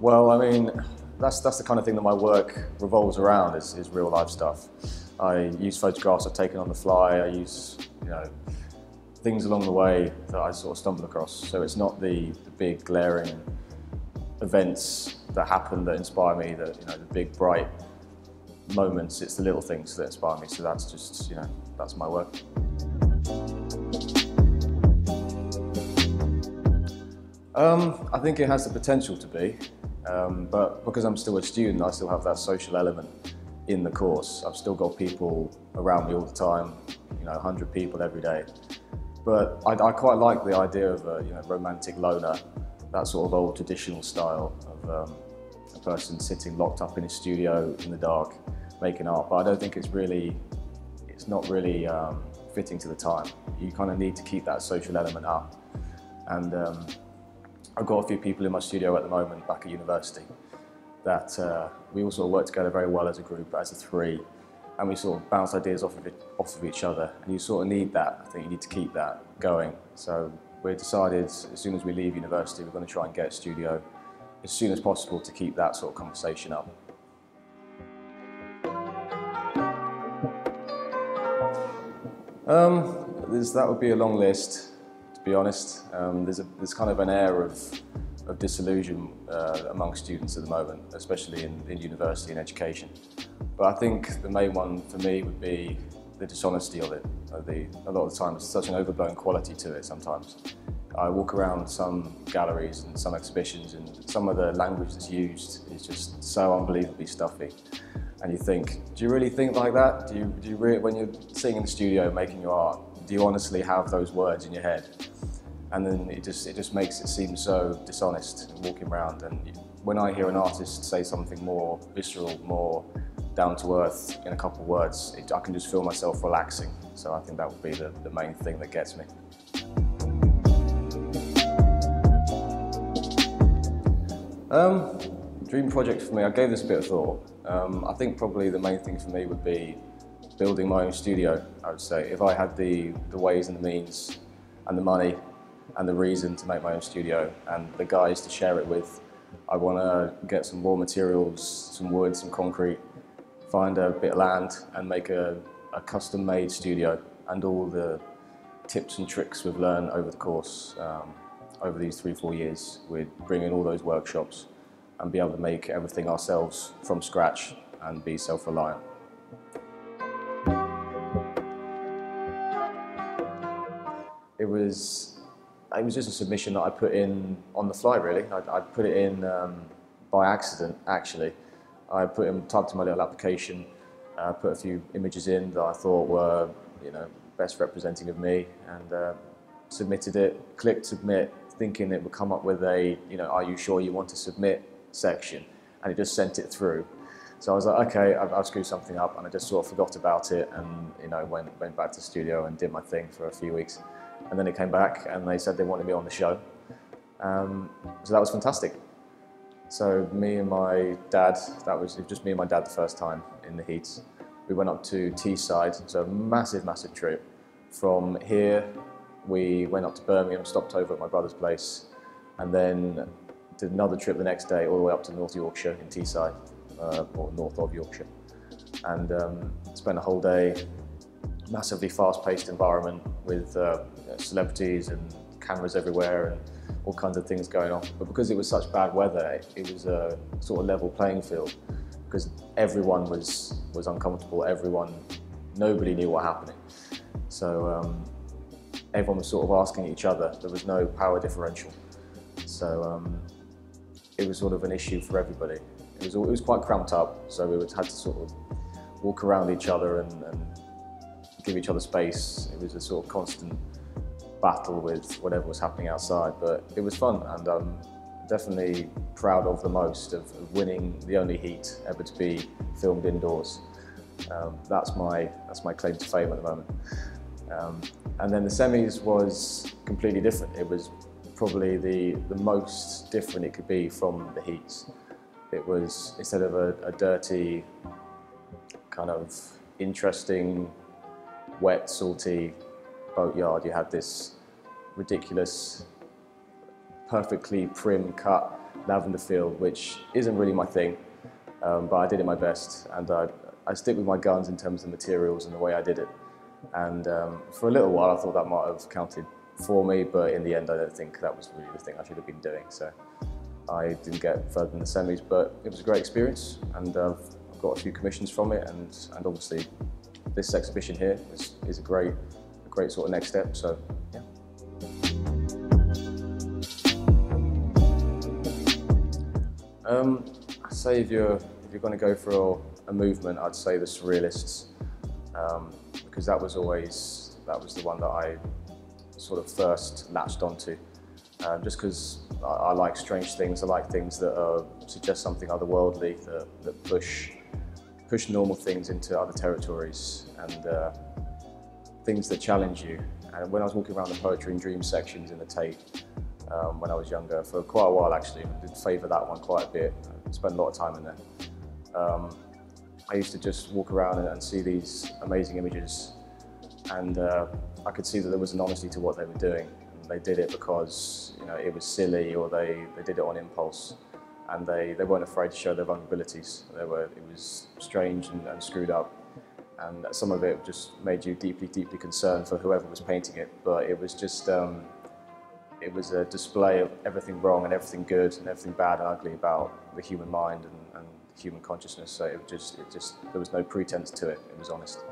Well, I mean, that's the kind of thing that my work revolves around, is real life stuff. I use photographs I've taken on the fly. I use, things along the way that I sort of stumble across. So it's not the big glaring events that happen that inspire me, the big bright moments. It's the little things that inspire me. So that's just, that's my work. I think it has the potential to be, but because I'm still a student, I still have that social element in the course. I've still got people around me all the time, 100 people every day. But I quite like the idea of a romantic loner, that sort of old traditional style of a person sitting locked up in his studio in the dark, making art. But I don't think it's not really fitting to the time. You kind of need to keep that social element up. And I've got a few people in my studio at the moment back at university that we all sort of work together very well as a group, as a three, and we sort of bounce ideas off of each other. And you sort of need that. I think you need to keep that going. So we decided as soon as we leave university, we're going to try and get a studio as soon as possible to keep that sort of conversation up. That would be a long list, to be honest. There's kind of an air of disillusion among students at the moment, especially in university and education. But I think the main one for me would be the dishonesty of it. A lot of the time there's such an overblown quality to it sometimes. I walk around some galleries and some exhibitions, and some of the language that's used is just so unbelievably stuffy. And you think, do you really think like that? Do you really, when you're sitting in the studio making your art, do you honestly have those words in your head? And then it just makes it seem so dishonest walking around. And when I hear an artist say something more visceral, more down to earth in a couple of words, I can just feel myself relaxing. So I think that would be the main thing that gets me. Dream project for me, I gave this a bit of thought. I think probably the main thing for me would be building my own studio, I would say. If I had the ways and the means and the money and the reason to make my own studio and the guys to share it with, I want to get some raw materials, some wood, some concrete, find a bit of land and make a custom-made studio, and all the tips and tricks we've learned over the course, over these 3-4 years, we'd bring in all those workshops and be able to make everything ourselves from scratch and be self-reliant. It was just a submission that I put in on the fly, really. I put it in by accident, actually. I typed in my little application, put a few images in that I thought were, best representing of me, and submitted it, clicked submit, thinking it would come up with a, are you sure you want to submit section, and it just sent it through. So I was like, okay, I've screwed something up, and I just sort of forgot about it, and went back to the studio and did my thing for a few weeks. And then it came back and they said they wanted me on the show. So that was fantastic. So me and my dad, it was just me and my dad the first time in the heats. We went up to Teesside, so a massive, massive trip. From here, we went up to Birmingham, stopped over at my brother's place, and then did another trip the next day all the way up to North Yorkshire in Teesside, or north of Yorkshire. And spent a whole day, massively fast-paced environment with celebrities and cameras everywhere and all kinds of things going on. But because it was such bad weather, it was a sort of level playing field, because everyone was uncomfortable. Nobody knew what happened. So everyone was sort of asking each other. There was no power differential. So it was sort of an issue for everybody. It was quite cramped up, so we had to sort of walk around each other and give each other space. It was a sort of constant battle with whatever was happening outside, but it was fun, and I'm definitely proud of the most of winning the only heat ever to be filmed indoors. That's my claim to fame at the moment. And then the semis was completely different. It was probably the most different it could be from the heats. It was, instead of a dirty, kind of interesting, wet, salty boatyard, you had this ridiculous, perfectly prim cut lavender field, which isn't really my thing, but I did it my best, and I stick with my guns in terms of the materials and the way I did it. And for a little while I thought that might have counted for me, but in the end I don't think that was really the thing I should have been doing. So I didn't get further than the semis, but it was a great experience, and I've got a few commissions from it, and obviously this exhibition here is a great sort of next step. So yeah. I'd say if you're going to go for a movement, I'd say the Surrealists, because that was the one that I sort of first latched onto, just because I like strange things. I like things that suggest something otherworldly, that push normal things into other territories, and things that challenge you. And when I was walking around the Poetry and Dreams sections in the Tate when I was younger, for quite a while actually, I did favour that one quite a bit. I spent a lot of time in there. I used to just walk around and see these amazing images, and I could see that there was an honesty to what they were doing. And they did it because it was silly, or they did it on impulse, and they weren't afraid to show their vulnerabilities. It was strange and screwed up, and some of it just made you deeply, deeply concerned for whoever was painting it. But it was just it was a display of everything wrong and everything good and everything bad and ugly about the human mind and human consciousness. So there was no pretense to it. It was honest.